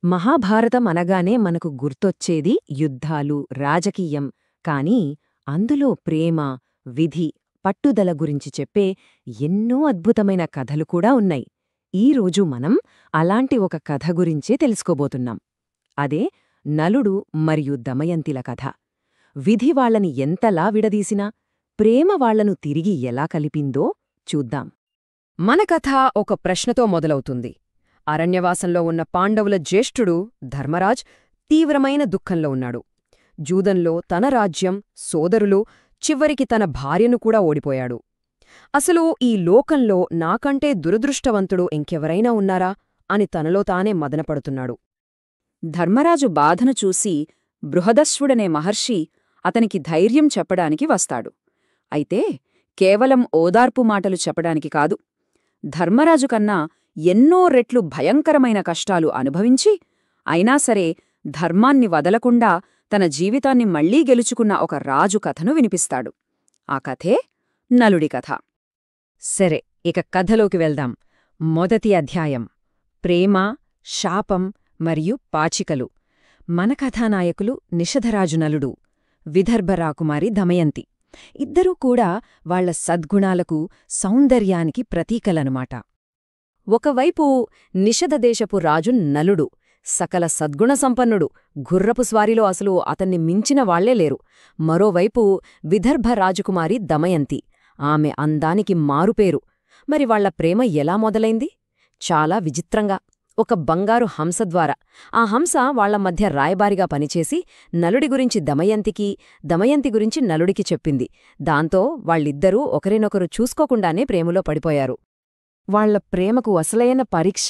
మహాభారతం అనగానే మనకు గుర్తొచ్చేది యుద్ధాలు, రాజకీయం. కానీ అందులో ప్రేమ, విధి, పట్టుదల గురించి చెప్పే ఎన్నో అద్భుతమైన కథలు కూడా ఉన్నాయి. ఈరోజు మనం అలాంటి ఒక కథ గురించే తెలుసుకోబోతున్నాం. అదే నలుడు మరియు దమయంతిల కథ. విధి వాళ్లని ఎంతలా విడదీసినా ప్రేమ వాళ్లను తిరిగి ఎలా కలిపిందో చూద్దాం. మన కథ ఒక ప్రశ్నతో మొదలవుతుంది. అరణ్యవాసంలో ఉన్న పాండవుల జ్యేష్ఠుడు ధర్మరాజ్ తీవ్రమైన దుఃఖంలో ఉన్నాడు. జూదంలో తన రాజ్యం, సోదరులు, చివరికి తన భార్యను కూడా ఓడిపోయాడు. అసలు ఈ లోకంలో నాకంటే దురదృష్టవంతుడు ఇంకెవరైనా ఉన్నారా అని తనలో తానే మదనపడుతున్నాడు. ధర్మరాజు బాధను చూసి బృహదశ్వుడనే మహర్షి అతనికి ధైర్యం చెప్పడానికి వస్తాడు. అయితే కేవలం ఓదార్పు మాటలు చెప్పడానికి కాదు. ధర్మరాజు కన్నా ఎన్నో రెట్లు భయంకరమైన కష్టాలు అనుభవించి అయినా సరే ధర్మాన్ని వదలకుండా తన జీవితాన్ని మళ్లీ గెలుచుకున్న ఒక రాజు కథను వినిపిస్తాడు. ఆ కథే నలుడి కథ. సరే, ఇక కథలోకి వెళ్దాం. మొదటి అధ్యాయం: ప్రేమ, శాపం మరియు పాచికలు. మన కథానాయకులు నిషధరాజు నలుడు, విదర్భ రాకుమారి దమయంతి. ఇద్దరూ కూడా వాళ్ల సద్గుణాలకు, సౌందర్యానికి ప్రతీకలనుమాట. ఒకవైపు నిషధదేశపు రాజు నలుడు, సకల సద్గుణ సంపన్నుడు, గుర్రపు స్వారిలో అసలు అతన్ని మించిన వాళ్లే లేరు. మరోవైపు విదర్భ రాజకుమారి దమయంతి, ఆమె అందానికి మారుపేరు. మరి వాళ్ల ప్రేమ ఎలా మొదలైంది? చాలా విచిత్రంగా, ఒక బంగారు హంస ద్వారా. ఆ హంస వాళ్ల మధ్య రాయబారిగా పనిచేసి నలుడి గురించి దమయంతికి, దమయంతి గురించి నలుడికి చెప్పింది. దాంతో వాళ్ళిద్దరూ ఒకరినొకరు చూసుకోకుండానే ప్రేమలో పడిపోయారు. వాళ్ల ప్రేమకు అసలైన పరీక్ష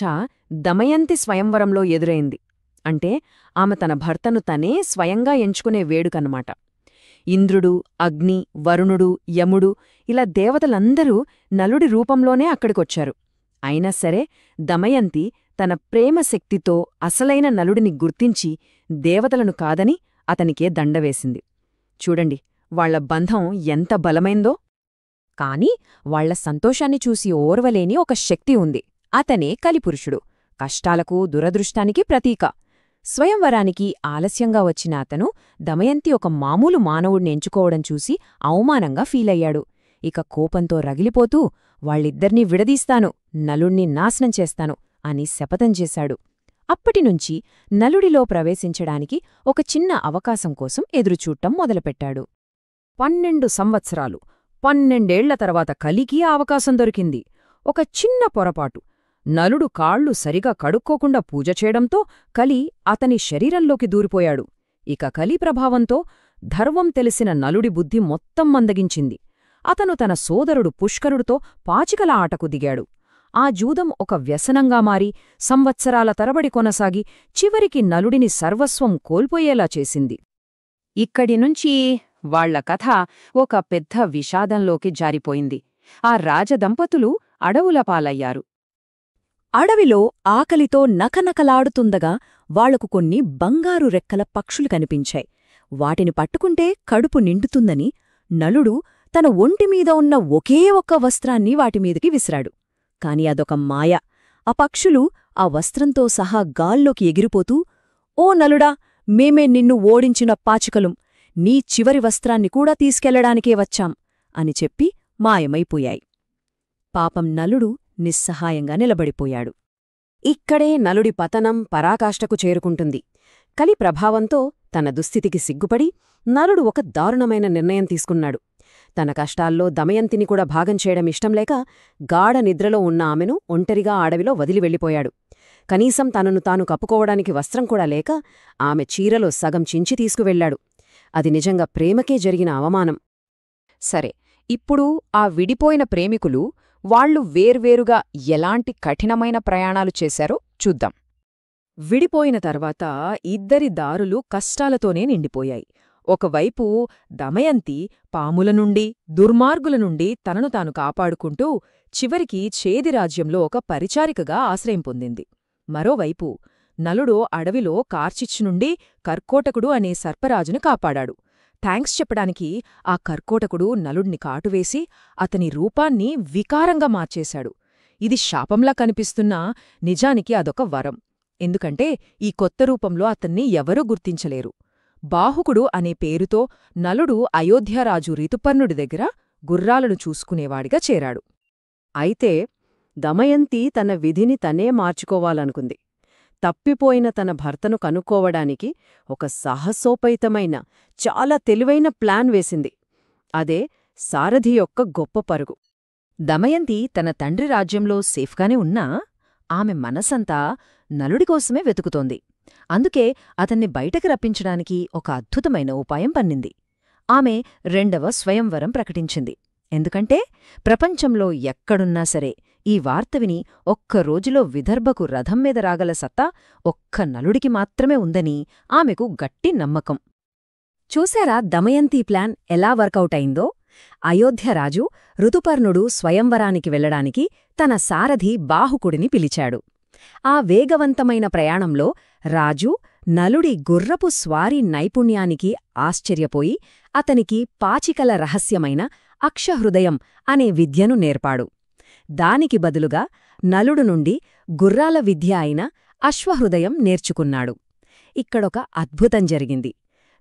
దమయంతి స్వయంవరంలో ఎదురైంది. అంటే ఆమె తన భర్తను తనే స్వయంగా ఎంచుకునే వేడుకన్నమాట. ఇంద్రుడు, అగ్ని, వరుణుడు, యముడు ఇలా దేవతలందరూ నలుడి రూపంలోనే అక్కడికొచ్చారు. అయినా సరే దమయంతి తన ప్రేమ శక్తితో అసలైన నలుడిని గుర్తించి దేవతలను కాదని అతనికే దండవేసింది. చూడండి, వాళ్ల బంధం ఎంత బలమైందో. కాని వాళ్ల సంతోషాన్ని చూసి ఓర్వలేని ఒక శక్తి ఉంది. అతనే కలిపురుషుడు, కష్టాలకు, దురదృష్టానికి ప్రతీక. స్వయంవరానికి ఆలస్యంగా వచ్చిన అతను దమయంతి ఒక మామూలు మానవుడిని ఎంచుకోవడం చూసి అవమానంగా ఫీలయ్యాడు. ఇక కోపంతో రగిలిపోతూ వాళ్ళిద్దర్నీ విడదీస్తాను, నలుణ్ణి నాశనం చేస్తాను అని శపథం చేశాడు. అప్పటినుంచి నలుడిలో ప్రవేశించడానికి ఒక చిన్న అవకాశం కోసం ఎదురుచూడటం మొదలుపెట్టాడు. 12 సంవత్సరాలు, 12 ఏళ్ల తర్వాత కలికి ఆ అవకాశం దొరికింది. ఒక చిన్న పొరపాటు. నలుడు కాళ్లు సరిగా కడుక్కోకుండా పూజ చేయడంతో కలి అతని శరీరంలోకి దూరిపోయాడు. ఇక కలి ప్రభావంతో ధర్వం తెలిసిన నలుడి బుద్ధి మొత్తం మందగించింది. అతను తన సోదరుడు పుష్కరుడితో పాచికల ఆటకు దిగాడు. ఆ జూదం ఒక వ్యసనంగా మారి సంవత్సరాల తరబడి కొనసాగి చివరికి నలుడిని సర్వస్వం కోల్పోయేలా చేసింది. ఇక్కడినుంచి వాళ్ల కథ ఒక పెద్ద విషాదంలోకి జారిపోయింది. ఆ రాజదంపతులు అడవుల పాలయ్యారు. అడవిలో ఆకలితో నకనకలాడుతుండగా వాళ్లకు కొన్ని బంగారు రెక్కల పక్షులు కనిపించాయి. వాటిని పట్టుకుంటే కడుపు నిండుతుందని నలుడు తన ఒంటిమీద ఉన్న ఒకే ఒక్క వస్త్రాన్ని వాటిమీదికి విసిరాడు. కాని అదొక మాయ. ఆ పక్షులు ఆ వస్త్రంతో సహా గాల్లోకి ఎగిరిపోతూ, ఓ నలుడా, మేమే నిన్ను ఓడించిన పాచికలుం, నీ చివరి వస్త్రాన్ని కూడా తీసుకెళ్లడానికే వచ్చాం అని చెప్పి మాయమైపోయాయి. పాపం నలుడు నిస్సహాయంగా నిలబడిపోయాడు. ఇక్కడే నలుడి పతనం పరాకాష్ఠకు చేరుకుంటుంది. కలి ప్రభావంతో తన దుస్థితికి సిగ్గుపడి నలుడు ఒక దారుణమైన నిర్ణయం తీసుకున్నాడు. తన కష్టాల్లో దమయంతిని కూడా భాగం చేయడం ఇష్టంలేక గాఢ నిద్రలో ఉన్న ఆమెను ఒంటరిగా అడవిలో వదిలి వెళ్ళిపోయాడు. కనీసం తనను తాను కప్పుకోవడానికి వస్త్రం కూడా లేక ఆమె చీరలో సగం చించి తీసుకువెళ్లాడు. అది నిజంగా ప్రేమకే జరిగిన అవమానం. సరే, ఇప్పుడు ఆ విడిపోయిన ప్రేమికులు వాళ్లు వేర్వేరుగా ఎలాంటి కఠినమైన ప్రయాణాలు చేశారో చూద్దాం. విడిపోయిన తర్వాత ఇద్దరి దారులు కష్టాలతోనే నిండిపోయాయి. ఒకవైపు దమయంతి పాముల నుండి, దుర్మార్గుల నుండి తనను తాను కాపాడుకుంటూ చివరికి చేదిరాజ్యంలో ఒక పరిచారికగా ఆశ్రయం పొందింది. మరోవైపు నలుడు అడవిలో కార్చిచ్చు నుండి కర్కోటకుడు అనే సర్పరాజును కాపాడాడు. థాంక్స్ చెప్పడానికి ఆ కర్కోటకుడు నలుడిని కాటువేసి అతని రూపాన్ని వికారంగా మార్చేశాడు. ఇది శాపంలా కనిపిస్తున్నా నిజానికి అదొక వరం. ఎందుకంటే ఈ కొత్త రూపంలో అతన్ని ఎవరూ గుర్తించలేరు. బాహుకుడు అనే పేరుతో నలుడు అయోధ్యరాజు రితుపర్ణుడి దగ్గర గుర్రాలను చూసుకునేవాడిగా చేరాడు. అయితే దమయంతి తన విధిని తనే మార్చుకోవాలనుకుంది. తప్పిపోయిన తన భర్తను కనుక్కోవడానికి ఒక సాహసోపేతమైన, చాలా తెలివైన ప్లాన్ వేసింది. అదే సారథి యొక్క గొప్ప పరుగు. దమయంతి తన తండ్రి రాజ్యంలో సేఫ్గానే ఉన్నా ఆమె మనసంతా నలుడికోసమే వెతుకుతోంది. అందుకే అతన్ని బయటకు రప్పించడానికి ఒక అద్భుతమైన ఉపాయం పన్నింది. ఆమె 2వ స్వయంవరం ప్రకటించింది. ఎందుకంటే ప్రపంచంలో ఎక్కడున్నా సరే ఈ వార్త విని ఒక్కరోజులో విదర్భకు రథం మీద రాగల సత్తా ఒక్క నలుడికి మాత్రమే ఉందని ఆమెకు గట్టి నమ్మకం. చూశారా దమయంతి ప్లాన్ ఎలా వర్కౌట్ అయిందో? అయోధ్యరాజు ఋతుపర్ణుడు స్వయంవరానికి వెళ్లడానికి తన సారథి బాహుకుడిని పిలిచాడు. ఆ వేగవంతమైన ప్రయాణంలో రాజు నలుడి గుర్రపు స్వారీ నైపుణ్యానికి ఆశ్చర్యపోయి అతనికి పాచికల రహస్యమైన అక్షహృదయం అనే విద్యను నేర్పాడు. దానికి బదులుగా నలుడు నుండి గుర్రాల విద్య అయిన అశ్వహృదయం నేర్చుకున్నాడు. ఇక్కడొక అద్భుతం జరిగింది.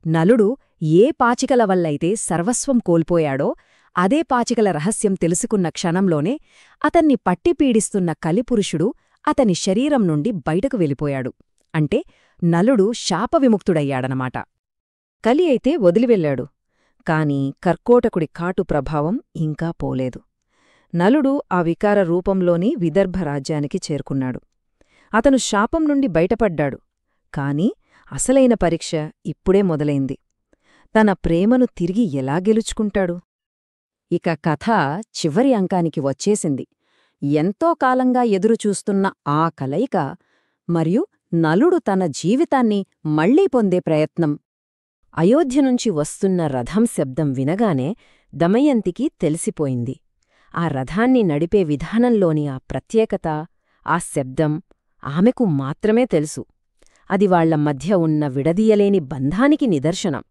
నలుడు ఏ పాచికల వల్లైతే సర్వస్వం కోల్పోయాడో అదే పాచికల రహస్యం తెలుసుకున్న క్షణంలోనే అతన్ని పట్టిపీడిస్తున్న కలిపురుషుడు అతని శరీరం నుండి బయటకు వెళ్ళిపోయాడు. అంటే నలుడు శాపవిముక్తుడయ్యాడనమాట. కలి అయితే వదిలివెళ్లాడు. కాని కర్కోటకుడి కాటు ప్రభావం ఇంకా పోలేదు. నలుడు ఆ వికార రూపంలోని విదర్భ రాజ్యానికి చేరుకున్నాడు. అతను శాపం నుండి బయటపడ్డాడు. కాని అసలైన పరీక్ష ఇప్పుడే మొదలైంది. తన ప్రేమను తిరిగి ఎలా గెలుచుకుంటాడు? ఇక కథ చివరి అంకానికి వచ్చేసింది. ఎంతో కాలంగా ఎదురుచూస్తున్న ఆ కలయిక మరియు నలుడు తన జీవితాన్ని మళ్లీ పొందే ప్రయత్నం. అయోధ్య నుంచి వస్తున్న రథం శబ్దం వినగానే దమయంతికి తెలిసిపోయింది. ఆ రథాన్ని నడిపే విధానంలోని ఆ ప్రత్యేకత, ఆ శబ్దం ఆమెకు మాత్రమే తెలుసు. అది వాళ్ల మధ్య ఉన్న విడదీయలేని బంధానికి నిదర్శనం.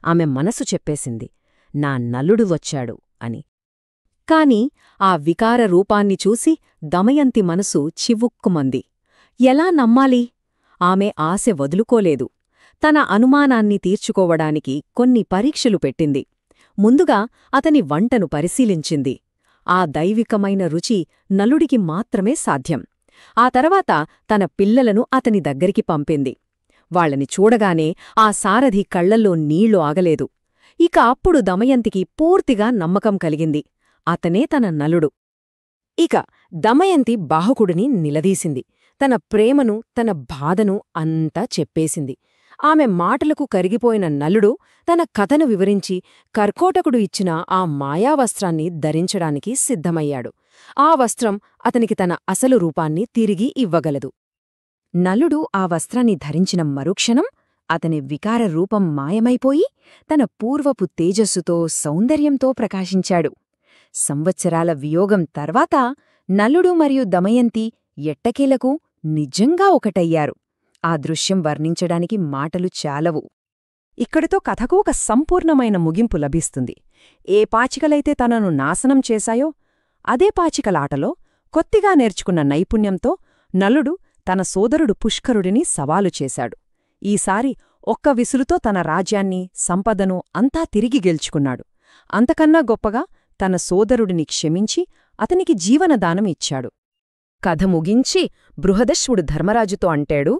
ఆమె మనసు చెప్పేసింది, నా నలుడు వచ్చాడు అని. కాని ఆ వికార రూపాన్ని చూసి దమయంతి మనసు చివుక్కుమంది. ఎలా నమ్మాలి? ఆమె ఆశ వదులుకోలేదు. తన అనుమానాన్ని తీర్చుకోవడానికి కొన్ని పరీక్షలు పెట్టింది. ముందుగా అతని వంటను పరిశీలించింది. ఆ దైవికమైన రుచి నలుడికి మాత్రమే సాధ్యం. ఆ తర్వాత తన పిల్లలను అతని దగ్గరికి పంపింది. వాళ్లని చూడగానే ఆ సారథి కళ్లల్లో నీళ్లు ఆగలేదు. ఇక అప్పుడు దమయంతికి పూర్తిగా నమ్మకం కలిగింది. అతనే తన నలుడు. ఇక దమయంతి బాహుకుడిని నిలదీసింది. తన ప్రేమను, తన బాధను అంతా చెప్పేసింది. ఆమె మాటలకు కరిగిపోయిన నలుడు తన కథను వివరించి కర్కోటకుడు ఇచ్చిన ఆ మాయావస్త్రాన్ని ధరించడానికి సిద్ధమయ్యాడు. ఆ వస్త్రం అతనికి తన అసలు రూపాన్ని తిరిగి ఇవ్వగలదు. నలుడు ఆ వస్త్రాన్ని ధరించిన మరుక్షణం అతని వికార రూపం మాయమైపోయి తన పూర్వపు తేజస్సుతో, సౌందర్యంతో ప్రకాశించాడు. సంవత్సరాల వియోగం తర్వాత నలుడు మరియు దమయంతి ఎట్టకేలకు నిజంగా ఒకటయ్యారు. ఆ దృశ్యం వర్ణించడానికి మాటలు చాలవు. ఇక్కడితో కథకు ఒక సంపూర్ణమైన ముగింపు లభిస్తుంది. ఏ పాచికలైతే తనను నాశనం చేశాయో అదే పాచికలాటలో కొద్దిగా నేర్చుకున్న నైపుణ్యంతో నలుడు తన సోదరుడు పుష్కరుడిని సవాలు చేశాడు. ఈసారి ఒక్క విసులుతో తన రాజ్యాన్ని, సంపదను అంతా తిరిగి గెలుచుకున్నాడు. అంతకన్నా గొప్పగా తన సోదరుడిని క్షమించి అతనికి జీవనదానం ఇచ్చాడు. కథ ముగించి బృహదశ్వుడు ధర్మరాజుతో అంటాడు,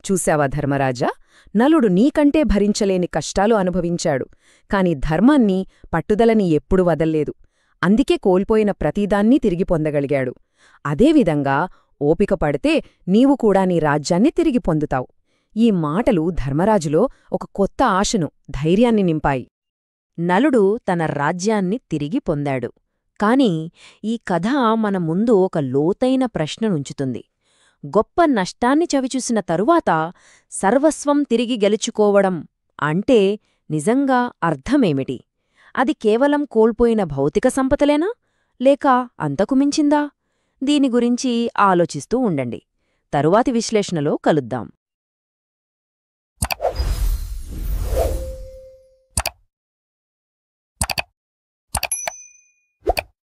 చూశావా ధర్మరాజా, నలుడు నీకంటే భరించలేని కష్టాలు అనుభవించాడు. కాని ధర్మాన్ని, పట్టుదలని ఎప్పుడు వదల్లేదు. అందుకే కోల్పోయిన ప్రతిదాన్నీ తిరిగి పొందగలిగాడు. అదేవిధంగా ఓపిక పడితే నీవు కూడా నీ రాజ్యాన్ని తిరిగి పొందుతావు. ఈ మాటలు ధర్మరాజులో ఒక కొత్త ఆశను, ధైర్యాన్ని నింపాయి. నలుడు తన రాజ్యాన్ని తిరిగి పొందాడు. కాని ఈ కథ మన ముందు ఒక లోతైన ప్రశ్ననుంచుతుంది. గొప్ప నష్టాన్ని చవిచూసిన తరువాత సర్వస్వం తిరిగి గెలుచుకోవడం అంటే నిజంగా అర్థమేమిటి? అది కేవలం కోల్పోయిన భౌతిక సంపదలేనా, లేక అంతకు మించిందా? దీని గురించి ఆలోచిస్తూ ఉండండి. తరువాతి విశ్లేషణలో కలుద్దాం.